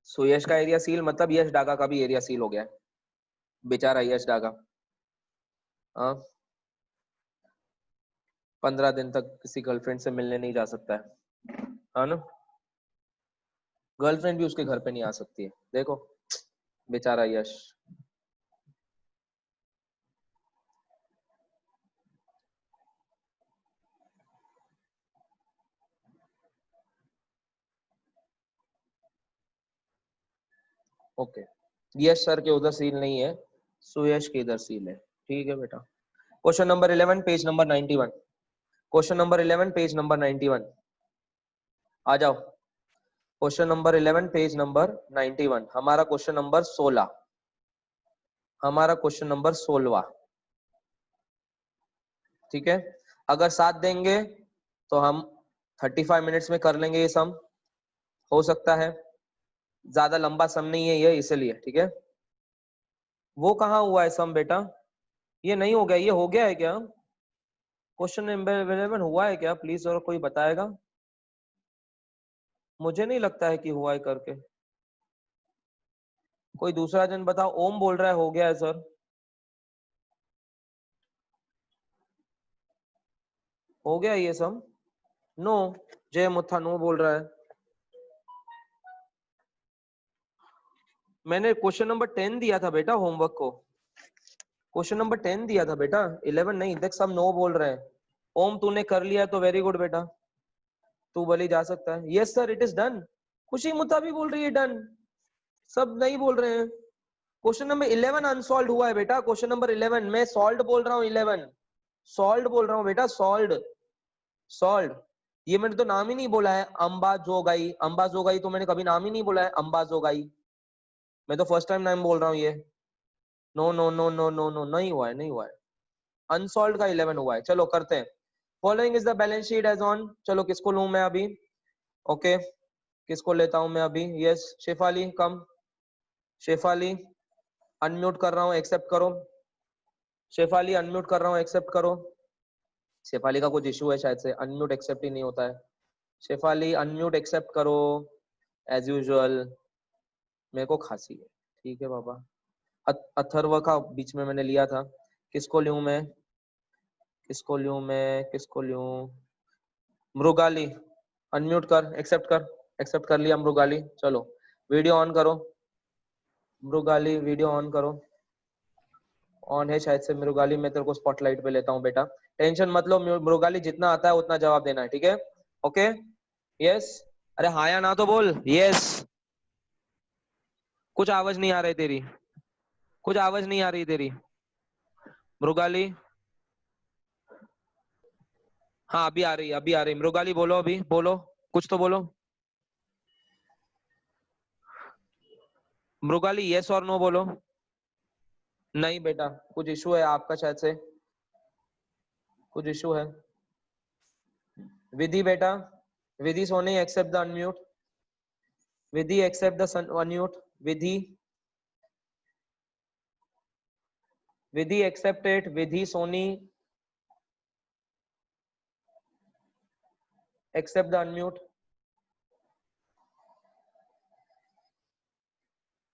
सो यश का area seal मतलब यश डागा का भी एरिया सील हो गया है, बेचारा यश डागा। 15 दिन तक किसी गर्लफ्रेंड से मिलने नहीं जा सकता है ना? गर्लफ्रेंड भी उसके घर पे नहीं आ सकती है, देखो बेचारा यश। ओके, यश सर के उधर सील नहीं है, सुयश के इधर सील है। ठीक है बेटा। Question number 11 page number 91। Question number 11 page number 91। आ जाओ। Question number 11 page number 91। हमारा क्वेश्चन नंबर 16। हमारा क्वेश्चन नंबर 16। ठीक है, अगर साथ देंगे तो हम 35 मिनट्स में कर लेंगे ये सम, हो सकता है। ज्यादा लंबा सम नहीं है ये, इसलिए। ठीक है, वो कहाँ हुआ है सम बेटा? ये नहीं हो गया, ये हो गया है क्या? क्वेश्चन नंबर 11 हुआ है क्या? प्लीज और कोई बताएगा? मुझे नहीं लगता है कि हुआ है करके। कोई दूसरा जन बताओ। ओम बोल रहा है हो गया है सर। हो गया ये सम? नो, जय मुथा नो बोल रहा है। मैंने क्वेश्चन नंबर 10 दिया था बेटा होमवर्क को। क्वेश्चन नंबर 10 दिया था बेटा, 11 नहीं। देख सब नो बोल रहे हैं। ओम तूने कर लिया तो वेरी गुड बेटा, तू भले जा सकता है। Yes sir it is done. खुशी मुता भी बोल रही है डन, सब नहीं बोल रहे हैं। क्वेश्चन नंबर 11 अनसॉल्व हुआ है बेटा। क्वेश्चन नंबर 11 मैं सॉल्व बोल रहा हूँ, 11 सॉल्व बोल रहा हूँ बेटा, सॉल्व सॉल्व। ये मैंने तो नाम ही नहीं बोला है, अंबा जोगाई। अंबा जोगाई तो मैंने कभी नाम ही नहीं बोला है, अंबा जोगाई। मैं तो फर्स्ट टाइम नाम बोल रहा हूँ ये। No no no no no no, नहीं हुआ है, नहीं हुआ है। अनसॉल्व का 11 हुआ है। चलो करते हैं। Following is the balance sheet as on. चलो किसको लूं मैं अभी? ओके, किसको लेता हूं मैं अभी? यस शेफाली कम। शेफाली अनम्यूट कर रहा हूं, एक्सेप्ट करो। शेफाली अनम्यूट कर रहा हूं, एक्सेप्ट करो। शेफाली का कुछ इशू है शायद से, अनम्यूट एक्सेप्ट ही नहीं होता है। शेफाली अनम्यूट एक्सेप्ट करो एज यूजुअल। मेरे को खांसी है। ठीक है बाबा। अथर्व का बीच में मैंने लिया था। किसको लूं मैं? किसको लूं मैं? किसको लूं? मृगाली अनम्यूट कर, एक्सेप्ट कर। एक्सेप्ट कर लिया मृगाली। चलो वीडियो ऑन करो। मृगाली वीडियो ऑन करो। ऑन है शायद से मृगाली। मैं तेरे को स्पॉटलाइट पे लेता हूँ बेटा, टेंशन मत लो मृगाली। जितना आता है उतना जवाब देना है, ठीक है? Okay yes. अरे हाँ या ना तो बोल। यस। कुछ आवाज नहीं आ रही तेरी, कुछ आवाज नहीं आ रही तेरी मृगाली। हाँ अभी आ रही, अभी आ रही मृगाली। बोलो अभी, बोलो कुछ तो बोलो मृगाली। यस और नो बोलो। नहीं बेटा कुछ इशू है आपका शायद से, कुछ इशू है। विधि बेटा, Vidhi Soni accept the unmute. Vidhi accept the unmute. Vidhi, Vidhi accept it. Vidhi Soni accept the unmute.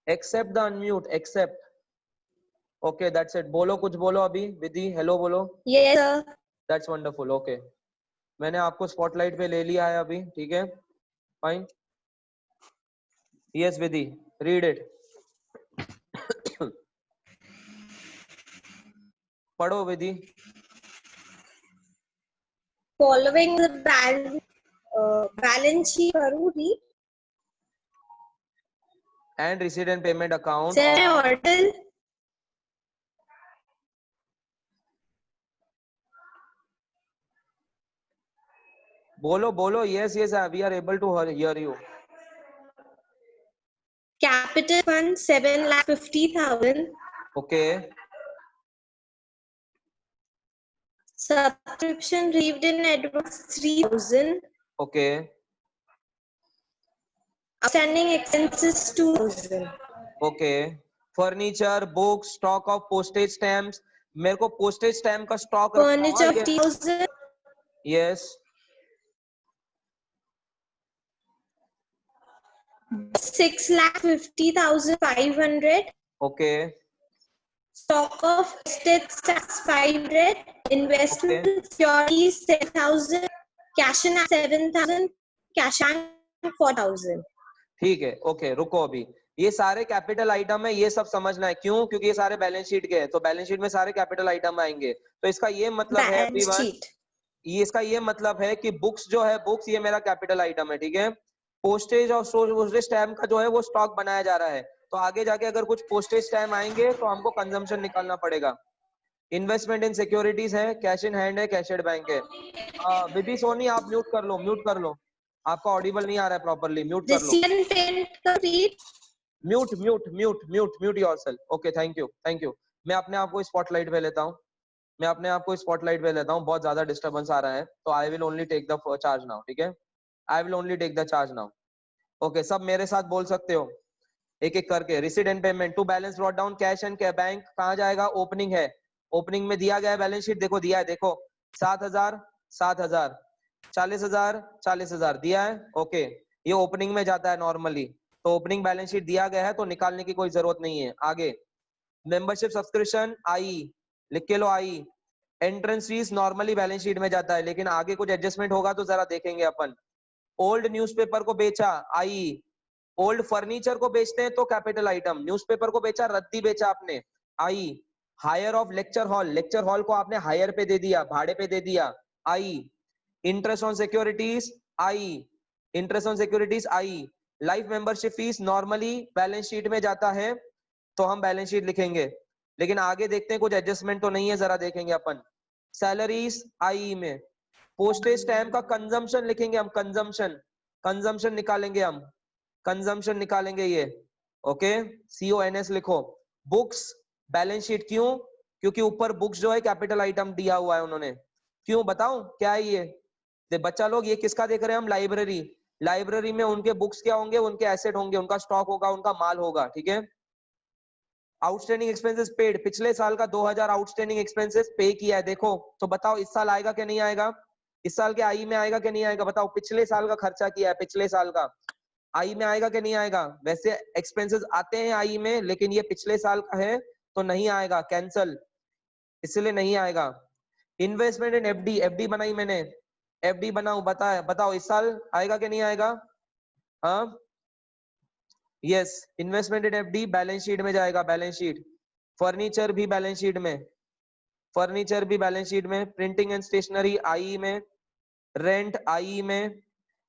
Accept the unmute, accept. Okay that's it. बोलो कुछ बोलो अभी विधि, हेलो बोलो। Yes sir. That's wonderful. Okay मैंने आपको स्पॉटलाइट पे ले लिया है अभी, ठीक है fine. Yes Vidhi read it. पढ़ो Vidhi. Following the balance sheet करूँ read? And receipt and payment account Sir, of. order. बोलो बोलो। Yes yes we are able to hear you. Capital fund 7,50,000. Okay Subscription received in advance 3,000. Okay Outstanding expenses 2,000. Okay. Furniture, books, stock of postage stamps, मेरे को postage stamp का stock रखना Furniture होगा। 50,000. Yes 6,50,500. Okay Stock of postage stamps 500. Okay Investment securities 7,000. Cash in 7,000. Cash and 4,000. ठीक है। Okay रुको, अभी ये सारे कैपिटल आइटम है, ये सब समझना है क्यों, क्योंकि ये सारे बैलेंस शीट के हैं, तो बैलेंस शीट में सारे कैपिटल आइटम आएंगे। तो इसका ये मतलब है Balance एवरीवन, sheet. ये इसका ये मतलब है कि बुक्स जो है, बुक्स ये मेरा कैपिटल आइटम है, ठीक है। पोस्टेज और पोस्टेज स्टैम्प का जो है वो स्टॉक बनाया जा रहा है, तो आगे जाके अगर कुछ पोस्टेज स्टैम्प आएंगे तो हमको कंजम्पशन निकालना पड़ेगा। इन्वेस्टमेंट इन सिक्योरिटीज है, कैश इन हैंड है, कैशेड बैंक है। बेबी सोनी आप म्यूट कर लो, म्यूट कर लो, आपका ऑडिबल नहीं आ रहा है प्रॉपरली, म्यूट कर लो। Receipt and payment complete. Mute mute mute mute mute yourself. Okay thank you thank you. मैं अपने आप को स्पॉटलाइट पे लेता हूँ, मैं अपने आप को स्पॉटलाइट पे लेता हूँ, बहुत ज्यादा डिस्टर्बेंस आ रहा है, तो I will only take the charge now, ठीक है। I will only take the charge now. Okay सब मेरे साथ बोल सकते हो एक एक करके। Receipt and payment to balance brought down cash and bank कहाँ जाएगा, ओपनिंग है, ओपनिंग में दिया गया है बैलेंस शीट, देखो दिया है, देखो 7,000 7,000 40,000 40,000 दिया है। ओके ये ओपनिंग में जाता है नॉर्मली, तो ओपनिंग बैलेंस शीट दिया गया है तो निकालने की कोई जरूरत नहीं है। आगे मेंबरशिप सब्सक्रिप्शन आई, लिख के लो I. Entrance fees normally balance sheet में जाता है, लेकिन आगे कुछ एडजस्टमेंट होगा तो जरा देखेंगे अपन। ओल्ड न्यूज़पेपर को बेचा आई, ओल्ड फर्नीचर को बेचते हैं तो कैपिटल आइटम, न्यूज़पेपर को बेचा, रद्दी बेचा आपने, I. Hire of lecture hall, lecture hall को आपने हायर पे दे दिया, भाड़े पे दे दिया, I. Interest on securities I, interest on securities I. Life membership fees normally balance sheet में जाता है तो हम बैलेंस शीट लिखेंगे, लेकिन आगे देखते हैं कुछ एडजस्टमेंट तो नहीं है, जरा देखेंगे अपन। सैलरीज आई में, पोस्टेज स्टैम्प का कंजम्पशन लिखेंगे हम, कंजम्पशन, कंजम्पशन निकालेंगे हम, कंजम्पशन निकालेंगे ये। ओके CONS लिखो। बुक्स बैलेंस शीट, क्यों, क्योंकि ऊपर बुक्स जो है कैपिटल आइटम दिया हुआ है उन्होंने। क्यों बताऊं क्या है ये, बच्चा लोग ये किसका देख रहे हैं हम, लाइब्रेरी। लाइब्रेरी में उनके बुक्स क्या होंगे, उनके एसेट होंगे, उनका स्टॉक होगा, उनका माल होगा, ठीक है। आउटस्टैंडिंग एक्सपेंसेस पेड, पिछले साल का 2,000 आउटस्टैंडिंग एक्सपेंसेस पे किया है, देखो तो बताओ इस साल आएगा कि नहीं आएगा, इस साल के आई में आएगा कि नहीं आएगा, बताओ पिछले साल का खर्चा किया है, पिछले साल का आई में आएगा कि नहीं आएगा। वैसे एक्सपेंसेस आते हैं आई में, लेकिन ये पिछले साल का है तो नहीं आएगा, कैंसल, इसलिए नहीं आएगा। इन्वेस्टमेंट इन FD, FD बनाई मैंने, FD बनाऊं, बताओ इस साल आएगा कि नहीं आएगा। हाँ यस, इन्वेस्टमेंट इन FD बैलेंस शीट में जाएगा, बैलेंस शीट। फर्नीचर भी बैलेंस शीट में, फर्नीचर भी बैलेंस शीट में। प्रिंटिंग एंड स्टेशनरी आई में, रेंट आई में।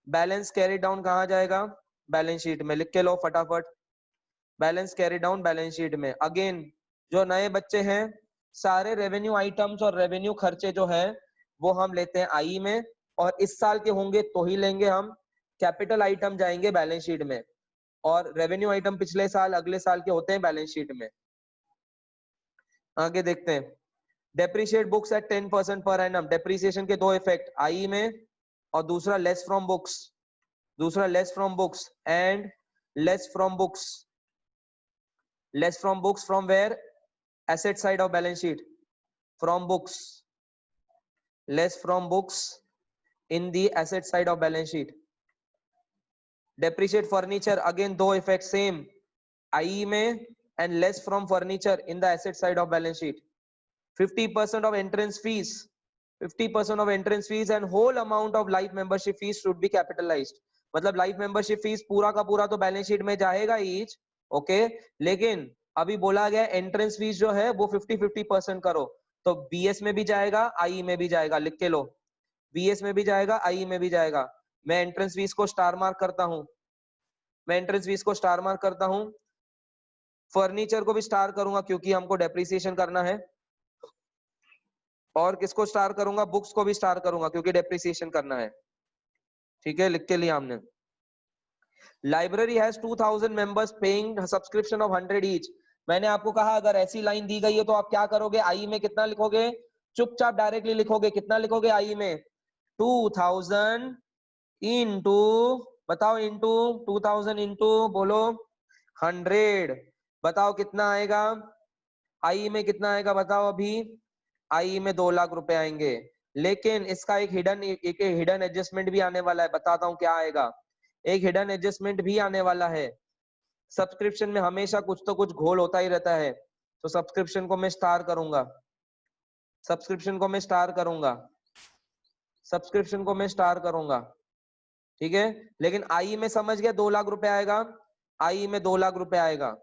बैलेंस कैरी डाउन कहाँ जाएगा, बैलेंस शीट में, लिख के लो फटाफट। Balance carry down balance sheet में। अगेन जो नए बच्चे हैं, सारे रेवेन्यू आइटम्स और रेवेन्यू खर्चे जो है वो हम लेते हैं आई में, और इस साल के होंगे तो ही लेंगे हम। कैपिटल आइटम जाएंगे बैलेंस शीट में, और रेवेन्यू आइटम पिछले साल अगले साल के होते हैं बैलेंस शीट में। आगे देखते हैं। Depreciate books at 10% per annum, depreciation के दो इफेक्ट, आई में, और दूसरा लेस फ्रॉम बुक्स, दूसरा less from books and less from books, less from books from where, asset side of balance sheet, from books, less from books in the asset side of balance sheet. Depreciate furniture, again दो effect same, I में, and less from furniture in the asset side of balance sheet. 50% of entrance fees, 50% of entrance fees and whole amount of life membership fees should be capitalized। मतलब life membership fees पूरा का पूरा तो balance sheet में जाएगा ही, okay, लेकिन अभी बोला गया एंट्रेंस फीस जो है वो 50-50% करो, तो BS में भी जाएगा, आई में भी जाएगा, लिख के लो, BS में भी जाएगा, आई में भी जाएगा। मैं एंट्रेंस फीस को स्टार मार्क करता हूं, मैं एंट्रेंस फीस को स्टार मार्क करता हूं। फर्नीचर को भी स्टार करूंगा क्योंकि हमको डेप्रिसिएशन करना है, और किसको स्टार करूंगा, बुक्स को भी स्टार करूंगा क्योंकि डेप्रिसिएशन करना है, ठीक है, लिख के लिया हमने। Library has 2,000 members paying subscription of 100 each. मैंने आपको कहा अगर ऐसी लाइन दी गई है तो आप क्या करोगे, आई में कितना लिखोगे, चुपचाप डायरेक्टली लिखोगे, कितना लिखोगे आई में, 2,000 इंटू, बताओ इंटू, 2,000 इंटू बोलो 100, बताओ कितना आएगा, आई में कितना आएगा बताओ अभी, आई में 2 लाख रुपए आएंगे, लेकिन इसका एक हिडन एडजस्टमेंट भी आने वाला है, बताता हूँ क्या आएगा। एक हिडन एडजस्टमेंट भी आने वाला है। सब्सक्रिप्शन में हमेशा कुछ तो कुछ घोल होता ही रहता है, तो सब्सक्रिप्शन को मैं स्टार करूंगा, सब्सक्रिप्शन को मैं स्टार करूंगा, सब्सक्रिप्शन को मैं स्टार करूंगा, ठीक है। लेकिन आई में समझ गया 2 लाख रुपए आएगा, आई में 2 लाख रुपए आएगा।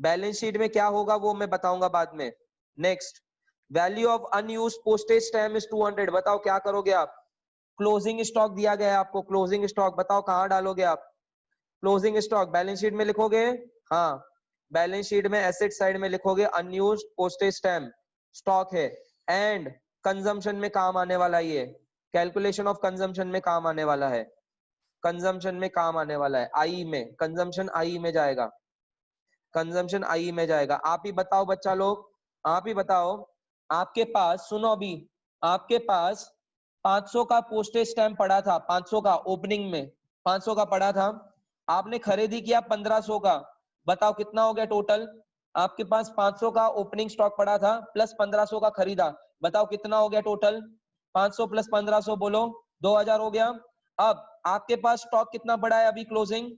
बैलेंस शीट में क्या होगा वो मैं बताऊंगा बाद में। Next, value of unused postage stamp is 200, बताओ क्या करोगे आप। क्लोजिंग स्टॉक दिया गया है आपको, क्लोजिंग स्टॉक बताओ कहां डालोगे आप। क्लोजिंग स्टॉक बैलेंस शीट में लिखोगे, हाँ बैलेंस शीट में एसेट साइड में लिखोगे अनयूज्ड पोस्टेज स्टैम्प स्टॉक है, एंड कंजम्पशन में काम आने वाला, ये कैलकुलेशन ऑफ कंजम्पशन में काम आने वाला है, कंजम्पशन में काम आने वाला है, आई में कंजम्पशन आई में जाएगा, कंजम्पशन आई में जाएगा। आप ही बताओ बच्चा लोग, आप ही बताओ, आपके पास सुनो अभी, आपके पास 500 का पोस्टेज स्टैम्प पड़ा था, 500 का ओपनिंग में 500 का पड़ा था, आपने खरीदी किया 1500 का, बताओ कितना हो गया टोटल। आपके पास 500 का ओपनिंग स्टॉक पड़ा था प्लस 1500 का खरीदा, बताओ कितना हो गया टोटल। 500 प्लस 1500 बोलो, 2000 हो गया। अब आपके पास स्टॉक कितना पड़ा है अभी क्लोजिंग,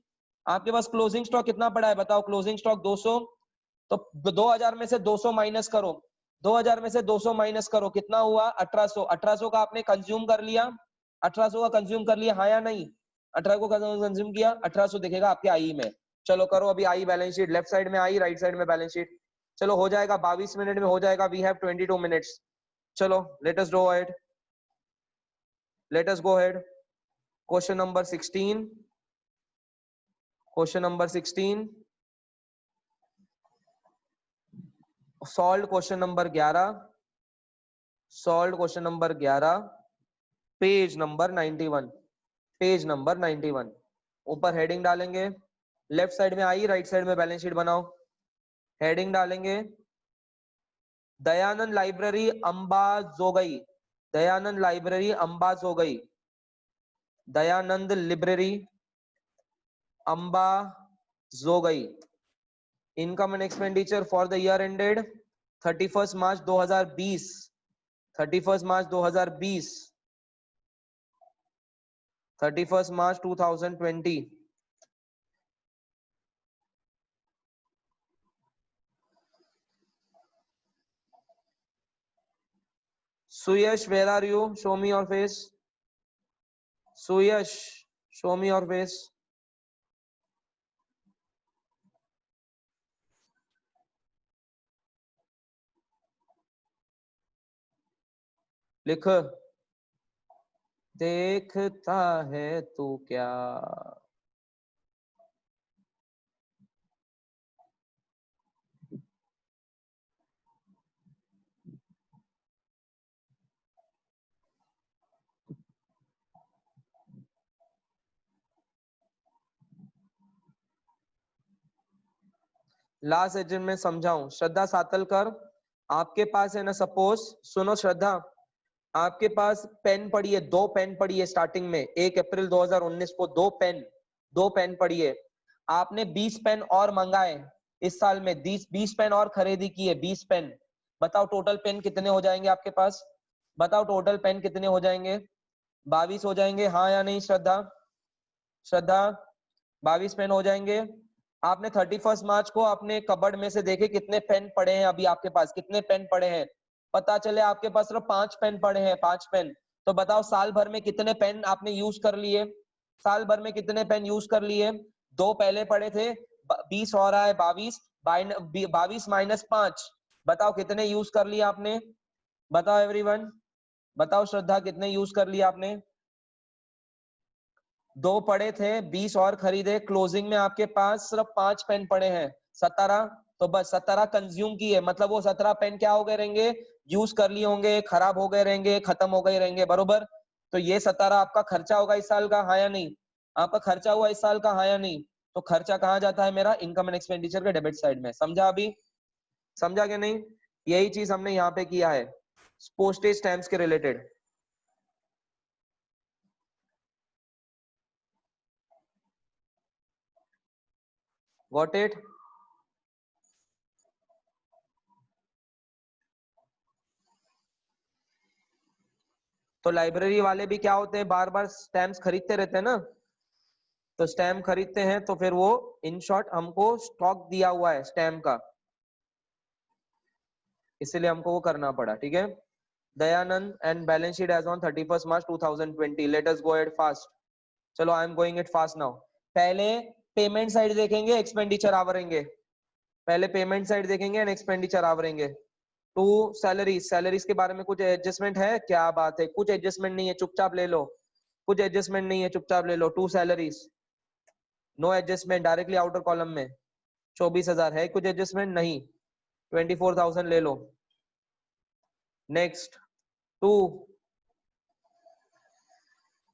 आपके पास क्लोजिंग स्टॉक कितना पड़ा है बताओ, क्लोजिंग स्टॉक 200, तो 2000 में से 200 माइनस करो, 2000 में से 200 माइनस करो, कितना हुआ 1800, 1800 का आपने कंज्यूम कर लिया, 1800 का कंज्यूम कर लिया हाँ या नहीं, 18 को कंज्यूम किया, 1800 दिखेगा आपके आई में। चलो करो अभी I balance sheet, left side में आई, राइट साइड में बैलेंस शीट। चलो हो जाएगा 22 मिनट में हो जाएगा, वी हैव 22 मिनट्स। चलो late us go ahead, late us go ahead. Question number 16, question number 16 solve question number 11, solve question number 11, page number 91, page number 91। ऊपर हेडिंग डालेंगे, लेफ्ट साइड में आई, राइट साइड में balance sheet बनाओ। Heading डालेंगे Dayanand library Ambajogai, Dayanand library Ambajogai, Dayanand library Ambajogai. Income and expenditure for the year ended 31 March 2020, 31 March 2020, 31 March 2020। Suyash where are you, show me your face, Suyash show me your face। लिख, देखता है तू क्या। Last session में समझाऊं, श्रद्धा सातलकर, आपके पास है ना, सपोज सुनो श्रद्धा, आपके पास पेन पड़ी है, 2 पेन पड़ी है स्टार्टिंग में 1 अप्रैल 2019 को, 2 पेन पड़ी है, आपने 20 पेन और मंगाए इस साल में, 20 पेन और खरीदी की है, 20 पेन, बताओ टोटल पेन कितने हो जाएंगे आपके पास, बताओ टोटल पेन कितने हो जाएंगे, 22 हो जाएंगे हाँ या नहीं श्रद्धा, श्रद्धा 22 पेन हो जाएंगे। आपने 31 मार्च को अपने कबर्ड में से देखे कितने पेन पड़े हैं, अभी आपके पास कितने पेन पड़े हैं, पता चले आपके पास सिर्फ 5 पेन पड़े हैं, 5 पेन, तो बताओ साल भर में कितने पेन आपने यूज कर लिए, साल भर में कितने पेन यूज कर लिए। 2 पहले पड़े थे, 20 और आए 22, 22 माइनस 5, बताओ कितने यूज कर लिए आपने, बताओ एवरीवन, बताओ श्रद्धा कितने यूज कर लिए आपने। 2 पड़े थे, 20 और खरीदे, क्लोजिंग में आपके पास सिर्फ 5 पेन पड़े हैं, 17, तो बस 17 कंज्यूम किए, मतलब वो 17 पेन क्या हो गए रहेंगे, यूज कर लिए होंगे, खराब हो गए रहेंगे, खत्म हो गए रहेंगे, बरोबर। तो ये 17 आपका खर्चा होगा इस साल का हाँ या नहीं, आपका खर्चा हुआ इस साल का हाँ या नहीं, तो खर्चा कहाँ जाता है मेरा, इनकम एंड एक्सपेंडिचर के डेबिट साइड में, समझा अभी, समझा कि नहीं। यही चीज हमने यहाँ पे किया है पोस्टेज स्टैम्प्स के रिलेटेड। Got it. तो लाइब्रेरी वाले भी क्या होते हैं, बार बार स्टैम्प्स खरीदते रहते हैं ना, तो स्टैम्प खरीदते हैं तो फिर वो इन शॉर्ट हमको स्टॉक दिया हुआ है स्टैम्प का, इसलिए हमको वो करना पड़ा। ठीक है, Dayanand and balance sheet as on 31 March 2020। Let us go at fast. चलो I am going it fast now. पहले पेमेंट साइड देखेंगे, एक्सपेंडिचर आवरेंगे। पहले पेमेंट साइड देखेंगे एंड एक्सपेंडिचर आवरेंगे। टू सैलरीज, सैलरीज के बारे में कुछ एडजस्टमेंट है? क्या बात है, कुछ एडजस्टमेंट नहीं है, चुपचाप ले लो। कुछ एडजस्टमेंट नहीं है, चुपचाप ले लो। To salaries, no adjustment, directly outer column में। 24,000 है कुछ एडजस्टमेंट? नहीं, 24,000 ले लो। Next, to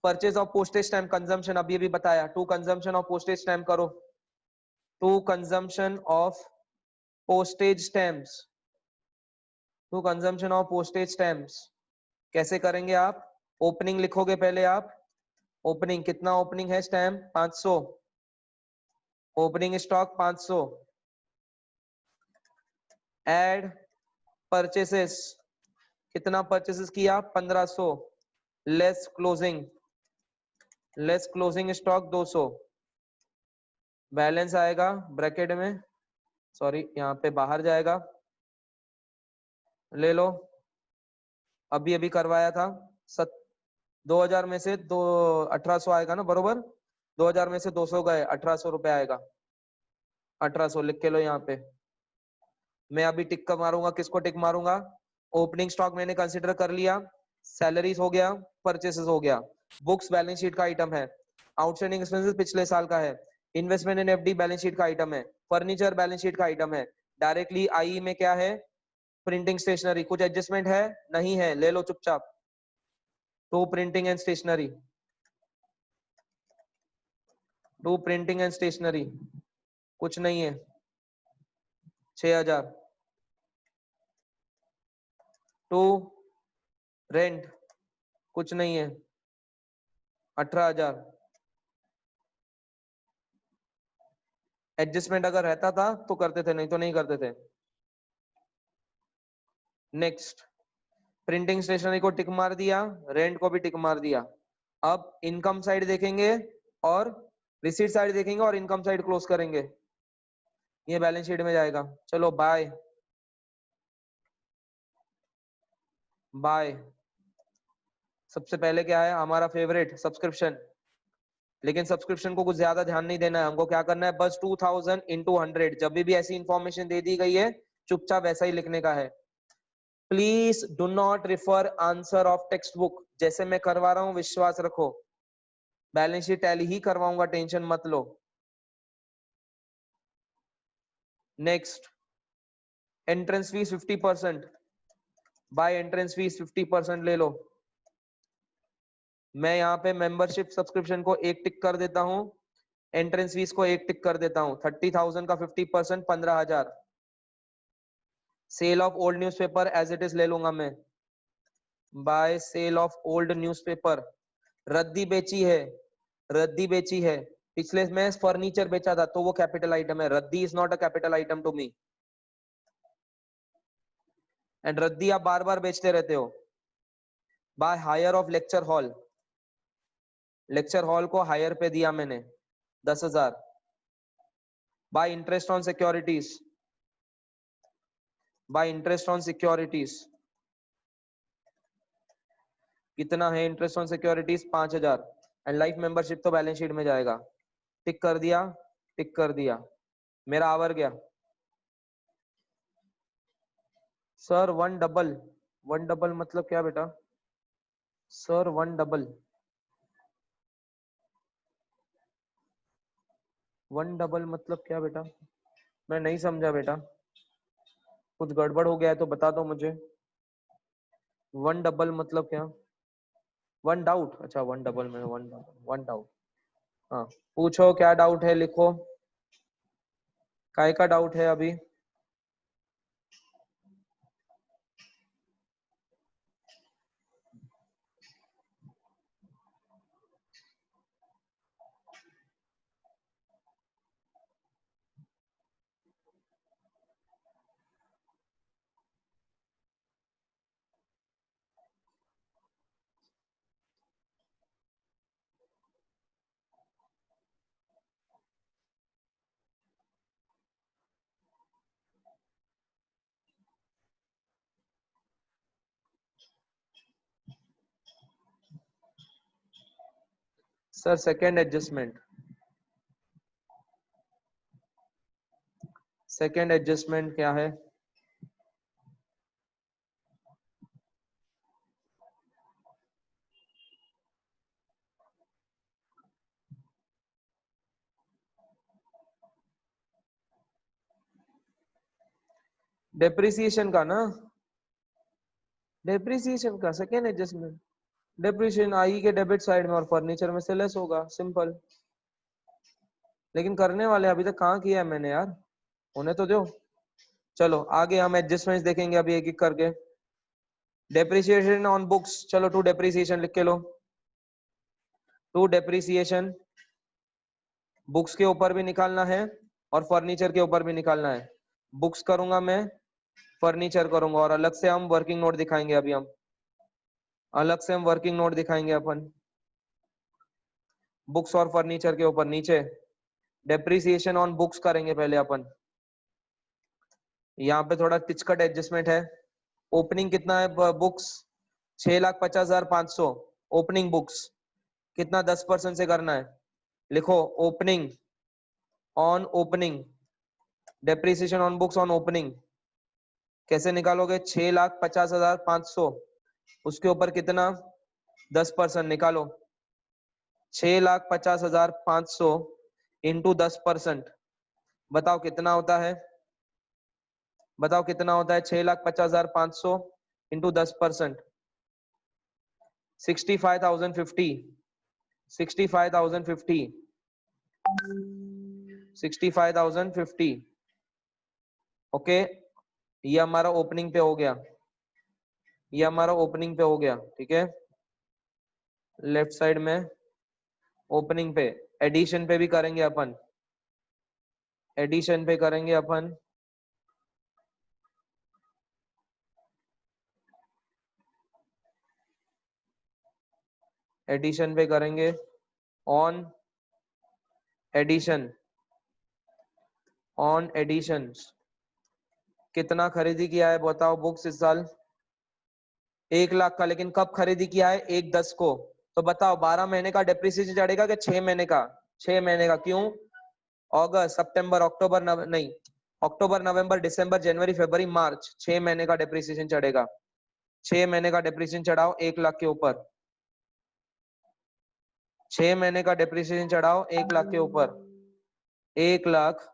purchase of postage stamp consumption, अभी अभी बताया। To consumption of postage stamp करो। To consumption of postage stamps, to consumption of postage stamps कैसे करेंगे आप? ओपनिंग लिखोगे पहले आप। ओपनिंग कितना ओपनिंग है stamp? 500। Opening stock 500। Add purchases, कितना परचेसेस किया? 1500। Less closing, less closing stock 200। Balance आएगा ब्रैकेट में, सॉरी यहाँ पे बाहर जाएगा, ले लो। अभी अभी करवाया था 2000 में से दो 1800 आएगा ना, बरोबर। 2000 में से 200 गए, 1800 रुपए आएगा। 1800 लिख के लो यहाँ पे। मैं अभी टिक का मारूंगा, किसको टिक मारूंगा? ओपनिंग स्टॉक मैंने कंसिडर कर लिया, सैलरीज हो गया, परचेसेस हो गया, बुक्स बैलेंस शीट का आइटम है, आउटस्टैंडिंग एक्सपेंसेस पिछले साल का है, इन्वेस्टमेंट इन एफडी बैलेंस शीट का आइटम है, फर्नीचर बैलेंस शीट का आइटम है, डायरेक्टली आई में क्या है? Printing stationery. कुछ एडजस्टमेंट है? नहीं है, ले लो चुपचाप। To printing and stationery, to printing and stationery कुछ नहीं है, 6000। टू रेंट कुछ नहीं है, 18,000। एडजस्टमेंट अगर रहता था तो करते थे, नहीं तो नहीं करते थे। नेक्स्ट, प्रिंटिंग स्टेशनरी को टिक मार दिया, रेंट को भी टिक मार दिया। अब इनकम साइड देखेंगे और रिसीट साइड देखेंगे और इनकम साइड क्लोज करेंगे, ये बैलेंस शीट में जाएगा। चलो बाय बाय। सबसे पहले क्या है हमारा फेवरेट? सब्सक्रिप्शन। लेकिन सब्सक्रिप्शन को कुछ ज्यादा ध्यान नहीं देना है हमको, क्या करना है? बस 2000 इंटू 100, जब भी ऐसी इंफॉर्मेशन दे दी गई है चुपचाप वैसा ही लिखने का है। Please do not refer answer of text book, जैसे मैं करवा रहा हूँ विश्वास रखो। बैलेंस शीट टैली ही करवाऊंगा, टेंशन मत लो। Next, entrance fees 50%, by entrance fees 50% ले लो। मैं यहाँ पे मेंबरशिप सब्सक्रिप्शन को एक टिक कर देता हूँ, एंट्रेंस फीस को एक टिक कर देता हूँ। 30,000 का 50%, 15,000। Sale of old newspaper as it is ले लूंगा मैं, by sale of old newspaper. रद्दी बेची है, रद्दी बेची है। पिछले में फर्नीचर बेचा था तो वो कैपिटल आइटम है, रद्दी is not a capital item to me. And रद्दी आप बार बार बेचते रहते हो। By hire of lecture hall, lecture hall को हायर पे दिया मैंने 10,000। By interest on securities, by interest on securities कितना है interest on securities? 5,000। And life membership तो बैलेंस शीट में जाएगा। टिक कर दिया, टिक कर दिया, मेरा आवर गया। Sir one double, one double मतलब क्या बेटा? Sir one double, one double मतलब क्या बेटा? मैं नहीं समझा बेटा, कुछ गड़बड़ हो गया है तो बता दो मुझे। वन डबल मतलब क्या? वन डाउट, अच्छा वन डबल में वन डाउट। हाँ, पूछो क्या डाउट है, लिखो। काय का डाउट है अभी? Sir second adjustment, second adjustment क्या है? डेप्रिसिएशन का ना, डेप्रिसिएशन का सेकेंड एडजस्टमेंट, डेप्रिसिएशन आई के डेबिट साइड में और फर्नीचर में से लेस होगा, सिंपल। लेकिन करने वाले अभी तक कहाँ किया है मैंने यार, होने तो दो। चलो आगे हम एडजस्टमेंट्स देखेंगे अभी एक एक करके। डेप्रिसिएशन ऑन बुक्स, चलो टू डेप्रिसिएशन लिख के लो। टू डेप्रिसिएशन बुक्स के ऊपर भी निकालना है और फर्नीचर के ऊपर भी निकालना है। बुक्स करूंगा मैं, फर्नीचर करूंगा, और अलग से हम वर्किंग नोट दिखाएंगे। अभी हम अलग से हम वर्किंग नोट दिखाएंगे अपन बुक्स और फर्नीचर के ऊपर। नीचे डेप्रिसिएशन ऑन बुक्स करेंगे पहले अपन। यहाँ पे थोड़ा तिचकट एडजस्टमेंट है। ओपनिंग कितना है बुक्स? 6,50,500 opening books. कितना 10% से करना है? लिखो opening on opening, depreciation on books on opening. कैसे निकालोगे? 6,50,500 उसके ऊपर कितना 10% निकालो। 6,50,500 इंटू 10%, बताओ कितना होता है? बताओ कितना होता है? 6,50,500 इंटू 10%, 65,050, 65,050, 65,050। ओके, ये हमारा ओपनिंग पे हो गया, ये हमारा ओपनिंग पे हो गया। ठीक है, लेफ्ट साइड में ओपनिंग पे। एडिशन पे भी करेंगे अपन, एडिशन पे करेंगे अपन। एडिशन पे करेंगे ऑन एडिशन, ऑन एडिशंस। कितना खरीदी किया है बताओ बुक्स इस साल? 1 लाख का। लेकिन कब खरीदी किया है? 1/10 को। तो बताओ 12 महीने का डेप्रिसिएशन चढ़ेगा कि 6 महीने का? 6 महीने का। क्यों? अगस्त सितंबर अक्टूबर नहीं, अक्टूबर नवंबर दिसंबर जनवरी फरवरी मार्च, 6 महीने का डेप्रिसिएशन चढ़ेगा। 6 महीने का डेप्रिसिएशन चढ़ाओ 1 लाख के ऊपर। 6 महीने का डेप्रिसिएशन चढ़ाओ 1 लाख के ऊपर। 1 lakh,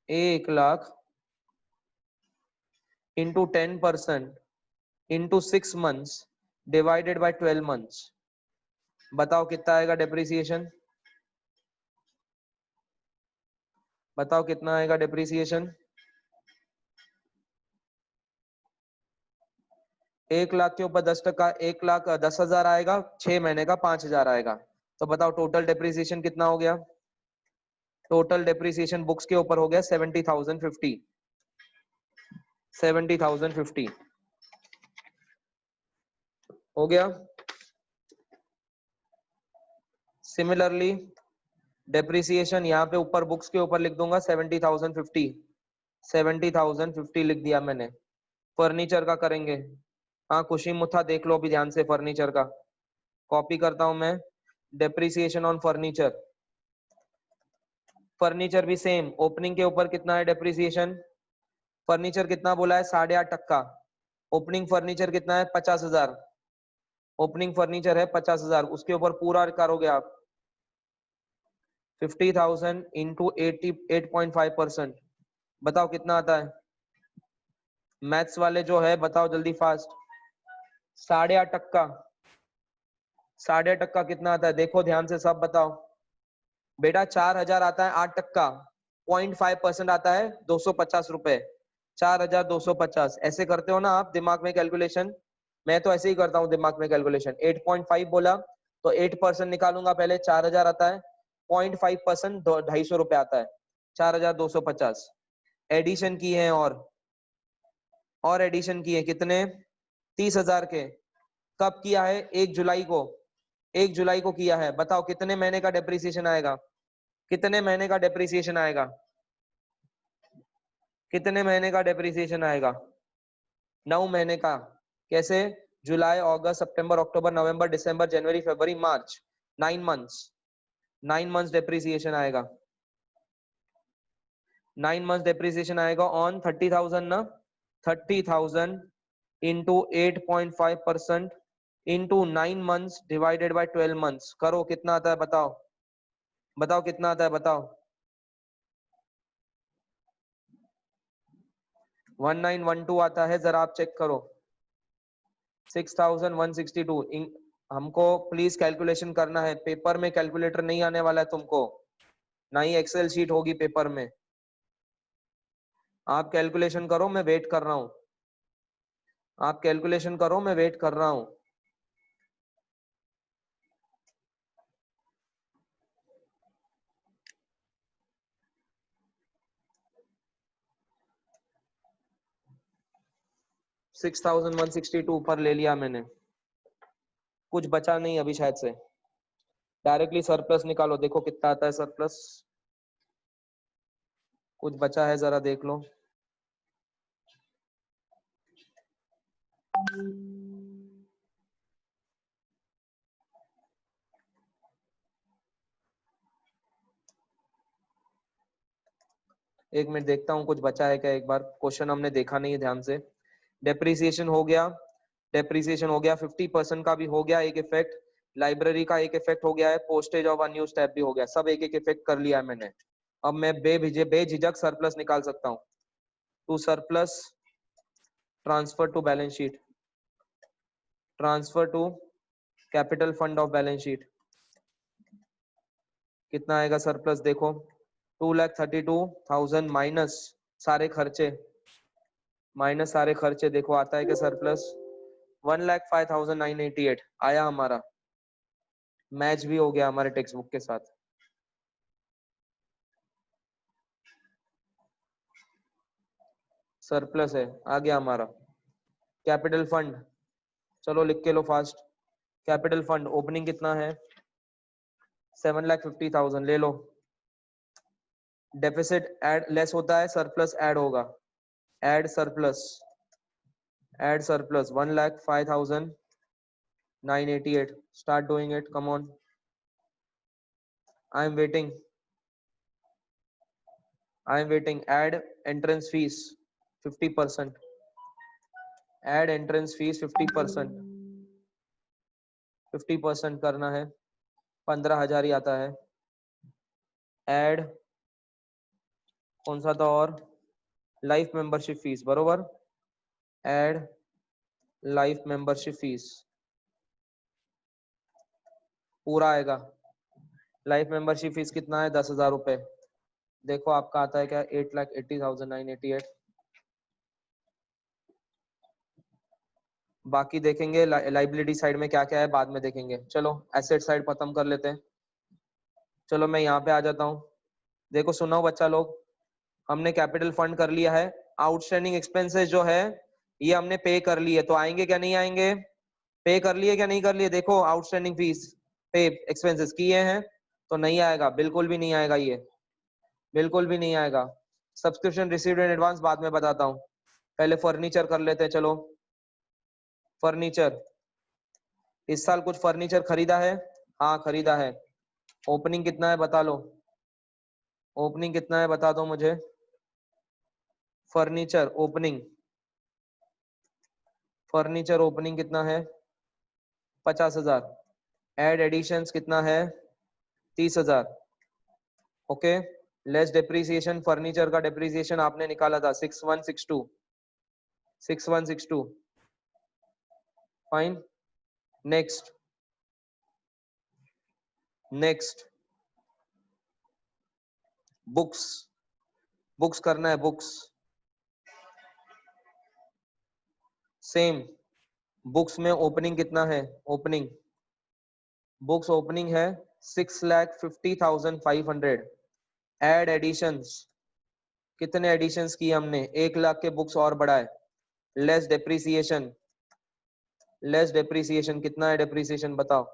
1 lakh into 10% into 6 months divided by 12 months। बताओ कितना आएगा डेप्रिसिएशन? बताओ कितना आएगा डेप्रिसिएशन? 1 लाख के ऊपर 10%, 1,10,000 आएगा। 6 महीने का 5,000 आएगा। तो बताओ टोटल डेप्रिसिएशन कितना हो गया? टोटल डेप्रिसिएशन बुक्स के ऊपर हो गया 70,050, 70,050 हो गया। सिमिलरली डेप्रिसिएशन यहाँ पे ऊपर बुक्स के ऊपर लिख दूंगा 70,050, 70,050 लिख दिया मैंने। फर्नीचर का करेंगे। हाँ खुशी मुथा देख लो अभी ध्यान से फर्नीचर का। कॉपी करता हूं मैं, डेप्रिसिएशन ऑन फर्नीचर। फर्नीचर भी सेम, ओपनिंग के ऊपर कितना है डेप्रिसिएशन? फर्नीचर कितना बोला है? 8.5%। ओपनिंग फर्नीचर कितना है? 50,000। ओपनिंग फर्नीचर है 50,000, उसके ऊपर पूरा करोगे आप 50,000 इंटू 8.5%। बताओ कितना आता है? मैथ्स वाले जो है बताओ जल्दी फास्ट। 8.5%, 8.5% कितना आता है? देखो ध्यान से सब बताओ बेटा। 4,000 आता है 8%, 0.5% आता है 250 रुपए। 4,250 ऐसे करते हो ना आप दिमाग में कैलकुलेशन? मैं तो ऐसे ही करता हूँ दिमाग में कैलकुलेशन। 8.5 बोला तो 8% निकालूंगा पहले, 4,000 आता है। 0.5% 250 रुपए आता है, 4,250। एडिशन की है और एडिशन की है कितने? 30,000 के। कब किया है? 1 जुलाई को, 1 जुलाई को किया है। बताओ कितने महीने का डेप्रिसिएशन आएगा? कितने महीने का डेप्रिसिएशन आएगा? कितने महीने का डेप्रिसिएशन आएगा? 9 महीने का। कैसे? जुलाई, अगस्त, सितंबर, अक्टूबर, नवंबर, दिसंबर, जनवरी, फरवरी, मार्च, 9 मंथ्स डेप्रिसिएशन आएगा। 9 मंथ्स डेप्रिसिएशन आएगा ऑन 30,000 ना, 30,000 into 8.5% into 9 months divided by 12 months. करो कितना आता है, बताओ बताओ कितना आता है, बताओ। 1912 आता है, जरा आप चेक करो। 6162। हमको प्लीज कैलकुलेशन करना है, पेपर में कैलकुलेटर नहीं आने वाला है तुमको, ना ही एक्सेल शीट होगी पेपर में। आप कैलकुलेशन करो, मैं वेट कर रहा हूं। आप कैलकुलेशन करो, मैं वेट कर रहा हूं। $6,162 पर ले लिया मैंने, कुछ बचा नहीं अभी शायद से। डायरेक्टली सरप्लस निकालो, देखो कितना आता है सरप्लस। कुछ बचा है, जरा देख लो। एक मिनट देखता हूँ कुछ बचा है क्या, एक बार क्वेश्चन हमने देखा नहीं है ध्यान से। डेप्रिसिएशन हो गया, डेप्रिसिएशन हो गया, 50% का भी हो गया एक इफेक्ट, लाइब्रेरी का एक इफेक्ट हो गया है, पोस्टेज ऑफ अनयूज्ड टैब भी हो गया, सब एक एक इफेक्ट कर लिया है मैंने। अब मैं बेझिझक सरप्लस निकाल सकता हूँ। To surplus, transfer to balance sheet, transfer to capital fund of balance sheet. कितना आएगा सरप्लस, देखो 2,32,000 माइनस सारे खर्चे, माइनस सारे खर्चे, देखो आता है क्या सरप्लस, 1,05,988 आया हमारा। मैच भी हो गया हमारे टेक्स्ट बुक के साथ। सरप्लस है, आ गया हमारा। कैपिटल फंड, चलो लिख के लो फास्ट। कैपिटल फंड ओपनिंग कितना है, 7,50,000 ले लो। डेफिसिट ऐड लेस होता है, सरप्लस ऐड होगा, add surplus, add surplus 1,05,988। Start doing it, come on, I am waiting, I am waiting. Add entrance fees 50%, add entrance fees 50%, 50% करना है, 15,000 ही आता है। ऐड कौन सा था और, लाइफ मेंबरशिप फीस, बरोबर, ऐड लाइफ मेंबरशिप फीस पूरा आएगा। लाइफ मेंबरशिप फीस कितना है, 10,000 रुपए। देखो आपका आता है क्या, 8,80,988। बाकी देखेंगे लाइबिलिटी साइड में क्या क्या है, बाद में देखेंगे। चलो एसेट साइड खत्म कर लेते हैं। चलो मैं यहाँ पे आ जाता हूँ। देखो सुनो बच्चा लोग, हमने कैपिटल फंड कर लिया है, आउटस्टैंडिंग एक्सपेंसेस जो है ये हमने पे कर लिए, तो आएंगे क्या नहीं आएंगे, पे कर लिए क्या नहीं कर लिए, देखो आउटस्टैंडिंग फीस पे एक्सपेंसेस किए हैं, तो नहीं आएगा, बिल्कुल भी नहीं आएगा, ये बिल्कुल भी नहीं आएगा। सब्सक्रिप्शन रिसीव्ड इन एडवांस बाद में बताता हूँ, पहले फर्नीचर कर लेते हैं। चलो फर्नीचर, इस साल कुछ फर्नीचर खरीदा है, हाँ खरीदा है। ओपनिंग कितना है बता लो, ओपनिंग कितना है बता दो मुझे। फर्नीचर ओपनिंग, फर्नीचर ओपनिंग कितना है, 50,000। एड एडिशंस कितना है, 30,000। ओके, लेस डेप्रिसिएशन, फर्नीचर का डेप्रिसिएशन आपने निकाला था 6162, 6162, fine. Next, next books, books करना है, बुक्स सेम। बुक्स में ओपनिंग कितना है, ओपनिंग बुक्स ओपनिंग है 6,50,500। एड एडिशंस, कितने एडिशंस किए हमने, 1 लाख के बुक्स और बढ़ाए। लेस डेप्रिसिएशन, लेस डेप्रिसिएशन कितना है, डेप्रिसिएशन बताओ।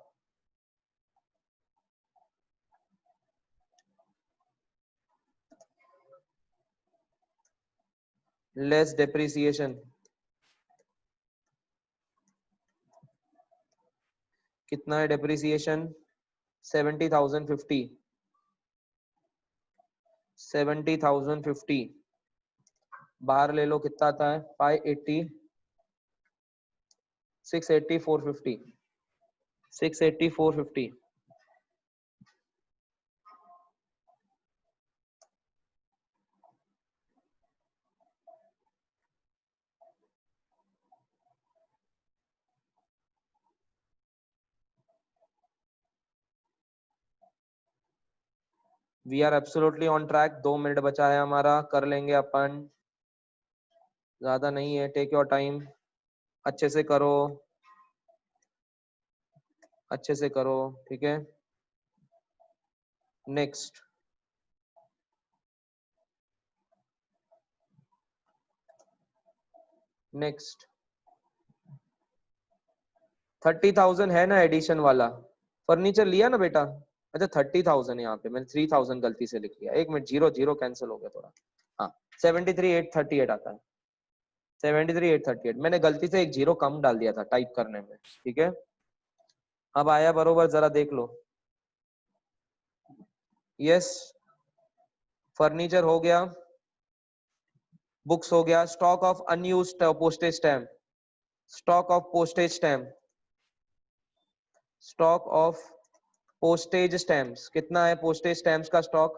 लेस डेप्रिसिएशन कितना है डेप्रिसिएशन? 70,050, 70,050 बाहर ले लो, कितना आता है? 580, 680, 450, 680, 450। We are absolutely on track. 2 minute बचा है हमारा, कर लेंगे अपन, ज्यादा नहीं है। टेक योर टाइम, अच्छे से करो, अच्छे से करो, ठीक है। नेक्स्ट, नेक्स्ट 30,000 है ना एडिशन वाला? फर्नीचर लिया ना बेटा? अच्छा 30,000, यहाँ पे मैंने 3,000 गलती से लिख लिया। 1 मिनट, 0 0 कैंसिल हो गया थोड़ा। हाँ 73,838 आता है, 73,838। मैंने गलती से एक 0 कम डाल दिया था टाइप करने में, ठीक है। अब आया बरोबर, जरा देख लो। यस, फर्नीचर हो गया, बुक्स हो गया, stock of unused postage stamp, stock of postage stamp, stock of postage stamps. कितना है पोस्टेज स्टैम्प्स का स्टॉक?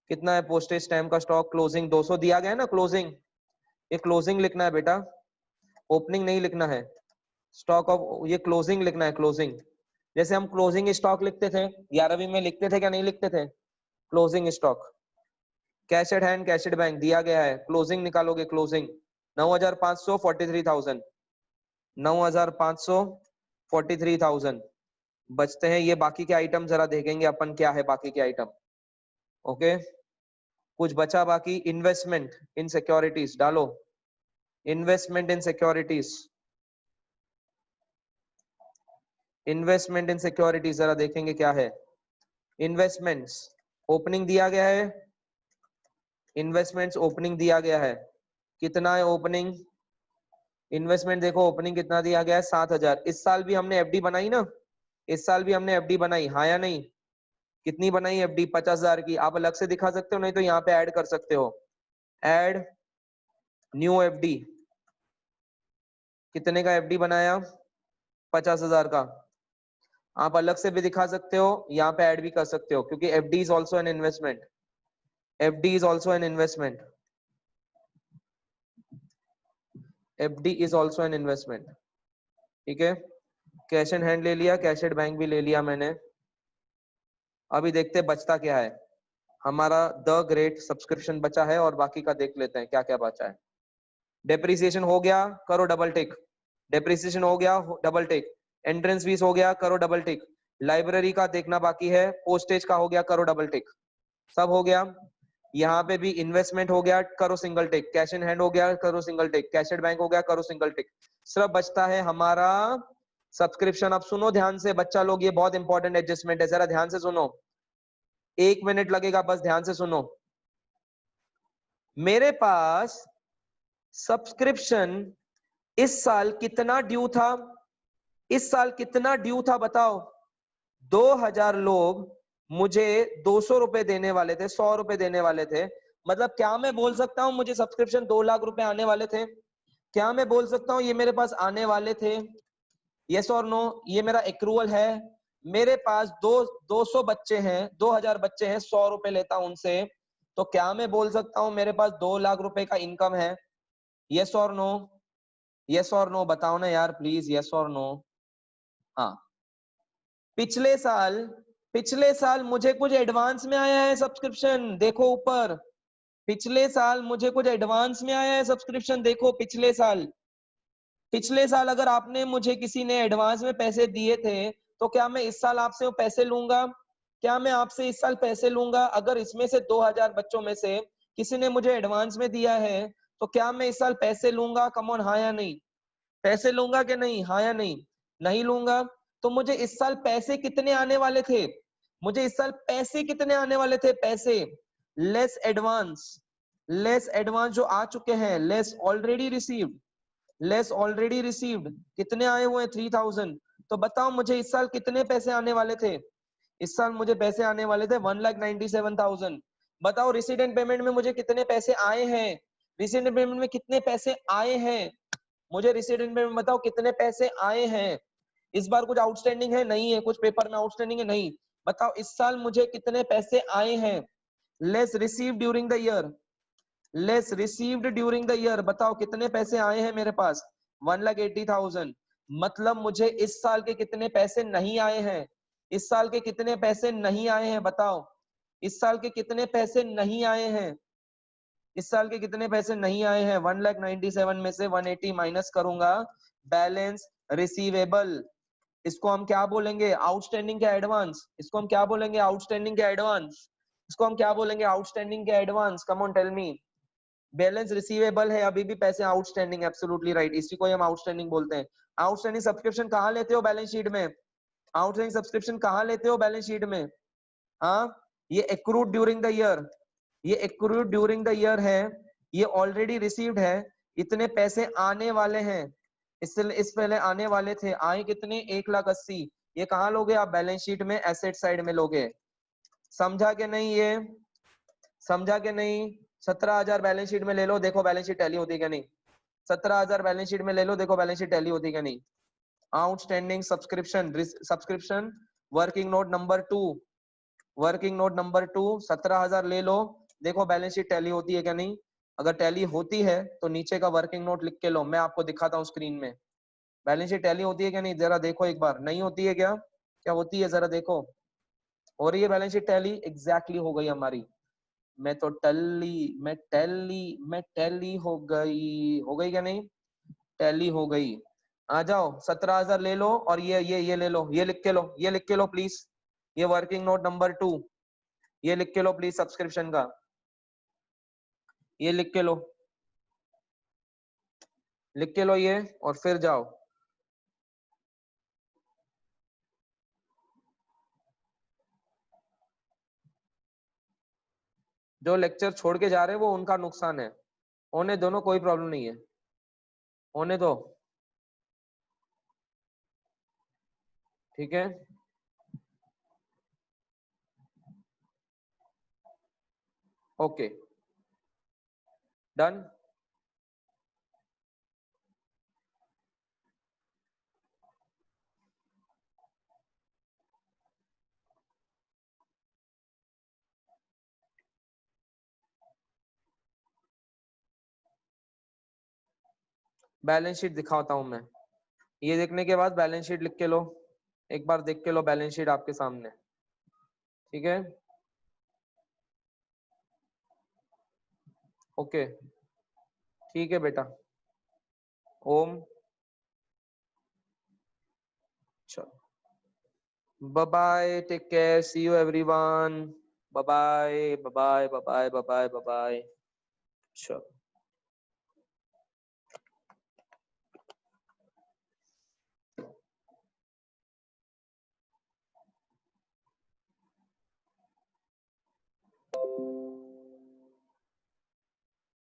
कितना है पोस्टेज स्टैम्प का स्टॉक? क्लोजिंग 200 दिया गया है ना, क्लोजिंग। ये क्लोजिंग लिखना है बेटा, ओपनिंग नहीं लिखना है। स्टॉक ऑफ, ये क्लोजिंग लिखना है, क्लोजिंग। जैसे हम क्लोजिंग स्टॉक लिखते थे 11वीं में, लिखते थे क्या नहीं लिखते थे? Closing stock. Cash at hand, cash at bank दिया गया है, क्लोजिंग निकालोगे, क्लोजिंग 9,500, 43,000, 9,500, 43,000 बचते हैं। ये बाकी के आइटम जरा देखेंगे अपन, क्या है बाकी के आइटम। ओके, कुछ बचा बाकी? इन्वेस्टमेंट इन सिक्योरिटीज डालो, investment in securities, investment in securities जरा देखेंगे क्या है। इन्वेस्टमेंट्स ओपनिंग दिया गया है, इन्वेस्टमेंट्स ओपनिंग दिया गया है, कितना है ओपनिंग? इन्वेस्टमेंट देखो ओपनिंग कितना दिया गया है, 7,000। इस साल भी हमने एफडी बनाई ना, इस साल भी हमने एफडी बनाई, हाँ या नहीं? कितनी बनाई एफडी? 50,000 की। आप अलग से दिखा सकते हो, नहीं तो यहाँ पे ऐड कर सकते हो। ऐड न्यू एफडी, कितने का एफडी बनाया? 50,000 का। आप अलग से भी दिखा सकते हो, यहाँ पे ऐड भी कर सकते हो, क्योंकि FD is also an investment, FD is also an investment, FD is also an investment, ठीक है। कैश एंड हैंड ले लिया, कैश एट बैंक भी ले लिया मैंने। अभी देखते बचता क्या है हमारा। द ग्रेट सब्सक्रिप्शन बचा है, और बाकी का देख लेते हैं क्या क्या बचा है। डेप्रिसिएशन हो गया, करो डबल टिक। डेप्रिसिएशन हो गया, डबल टिक। एंट्रेंस फीस हो गया, करो डबल टिक। लाइब्रेरी का देखना बाकी है, पोस्टेज का हो गया, करो डबल टिक। सब हो गया। यहाँ पे भी इन्वेस्टमेंट हो गया, करो single tick. Cash in hand हो गया, करो single tick. Cash at bank हो गया, करो सिंगल टिक। सिर्फ बचता है हमारा सब्सक्रिप्शन। अब सुनो ध्यान से बच्चा लोग, ये बहुत इंपॉर्टेंट एडजस्टमेंट है, जरा ध्यान से सुनो। 1 मिनट लगेगा, बस ध्यान से सुनो। मेरे पास सब्सक्रिप्शन इस साल कितना ड्यू था? इस साल कितना ड्यू था बताओ? 2,000 लोग मुझे 200 रुपए देने वाले थे, 100 रुपए देने वाले थे। मतलब क्या मैं बोल सकता हूं मुझे सब्सक्रिप्शन 2 लाख रुपए आने वाले थे? क्या मैं बोल सकता हूं ये मेरे पास आने वाले थे? यस और नो? ये मेरा एक्रूअल है। मेरे पास 200 बच्चे हैं, 2,000 बच्चे हैं, 100 रुपए लेता हूं उनसे, तो क्या मैं बोल सकता हूं मेरे पास 2 लाख रुपए का इनकम है? यस और नो? यस और नो बताओ ना यार प्लीज, यस और नो? हाँ। पिछले साल मुझे कुछ एडवांस में आया है सब्सक्रिप्शन, देखो ऊपर। पिछले साल मुझे कुछ एडवांस में आया है सब्सक्रिप्शन, देखो पिछले साल। पिछले साल अगर आपने मुझे किसी ने एडवांस में पैसे दिए थे, तो क्या मैं इस साल आपसे वो पैसे लूंगा? क्या मैं आपसे इस साल पैसे लूंगा? अगर इसमें से 2,000 बच्चों में से किसी ने मुझे एडवांस में दिया है, तो क्या मैं इस साल पैसे लूंगा? कम ऑन, हाँ या नहीं? पैसे लूंगा कि नहीं? हाँ या नहीं? नहीं लूंगा। तो मुझे इस साल पैसे कितने आने वाले थे? मुझे इस साल पैसे कितने आने वाले थे? पैसे लेस एडवांस, लेस एडवांस जो आ चुके हैं, less already received, less already received कितने आए हुए हैं? 3,000। तो बताओ मुझे इस साल कितने पैसे आने वाले थे? इस साल मुझे पैसे आने वाले थे 1,97,000। बताओ रिसीडेंट पेमेंट में मुझे कितने पैसे आए हैं? रिसीडेंट पेमेंट में कितने पैसे आए हैं? मुझे रिसीडेंट पेमेंट बताओ कितने पैसे आए हैं? इस बार कुछ आउटस्टैंडिंग है? नहीं है। कुछ पेपर में आउटस्टैंडिंग है? नहीं। बताओ इस साल मुझे कितने पैसे आए हैं? Less receive during the year, less received during the year. बताओ कितने पैसे आए हैं मेरे पास? 1,80,000। मतलब मुझे इस साल के कितने पैसे नहीं आए हैं? इस साल के कितने पैसे नहीं आए हैं? बताओ इस साल के कितने पैसे नहीं आए हैं? इस साल के कितने पैसे नहीं आए हैं? 1,97,000 में से 180 माइनस करूंगा, बैलेंस रिसीवेबल। इसको हम क्या बोलेंगे? आउटस्टैंडिंग के एडवांस। इसको हम क्या बोलेंगे? आउटस्टैंडिंग के एडवांस। इसको हम क्या बोलेंगे? आउटस्टैंडिंग के advance. Come on tell me. Balance receivable है, अभी भी पैसे आउटस्टैंडिंग, एब्सोल्युटली राइट, इसी को हम आउटस्टैंडिंग बोलते हैं। आउटस्टैंडिंग सब्सक्रिप्शन कहाँ लेते हो? बैलेंस शीट में। आउटस्टैंडिंग सब्सक्रिप्शन कहाँ लेते हो? बैलेंस शीट में। हाँ, ये एक्रूड ड्यूरिंग द ईयर, ये एक्रूड ड्यूरिंग द ईयर है, ये ऑलरेडी रिसीव्ड है, इतने पैसे आने वाले हैं, इस पहले आने वाले थे, आए कितने? 1,80,000। ये कहाँ लोगे आप? बैलेंस शीट में एसेट साइड में लोगे। समझा के नहीं? ये समझा के नहीं? 17,000 बैलेंस शीट में ले लो, देखो बैलेंस शीट टैली होती है क्या नहीं? 17,000 बैलेंस शीट में ले लो, देखो बैलेंस शीट टैली होती है क्या नहीं? Outstanding subscription, subscription working note number 2, working note number 2, 17,000 ले लो, देखो बैलेंस शीट टैली होती है क्या नहीं? अगर टैली होती है तो नीचे का वर्किंग नोट लिख के लो, मैं आपको दिखाता हूँ स्क्रीन में। बैलेंस शीट टैली होती है क्या नहीं? जरा देखो एक बार। नहीं होती है क्या? क्या होती है? जरा देखो। हो रही है बैलेंस शीट टैली? एग्जैक्टली हो गई हमारी। मैं तो मैं टैली हो गई क्या नहीं? टैली हो गई। आ जाओ, 17,000 ले लो और ये ले लो, ये लिख के लो, ये लिख के लो प्लीज, ये वर्किंग नोट नंबर 2, ये लिख के लो प्लीज, सब्सक्रिप्शन का ये लिख के लो, लिख के लो ये, और फिर जाओ। जो लेक्चर छोड़ के जा रहे हैं वो उनका नुकसान है, होने दोनों, कोई प्रॉब्लम नहीं है, होने दो, ठीक है। Okay, done. बैलेंस शीट दिखाता हूं मैं, ये देखने के बाद बैलेंस शीट लिख के लो, एक बार देख के लो बैलेंस शीट आपके सामने, ठीक है। ओके, ठीक है बेटा। ओम, चलो, bye bye, take care, see you everyone, bye bye, bye bye, bye bye, bye bye, bye. चलो।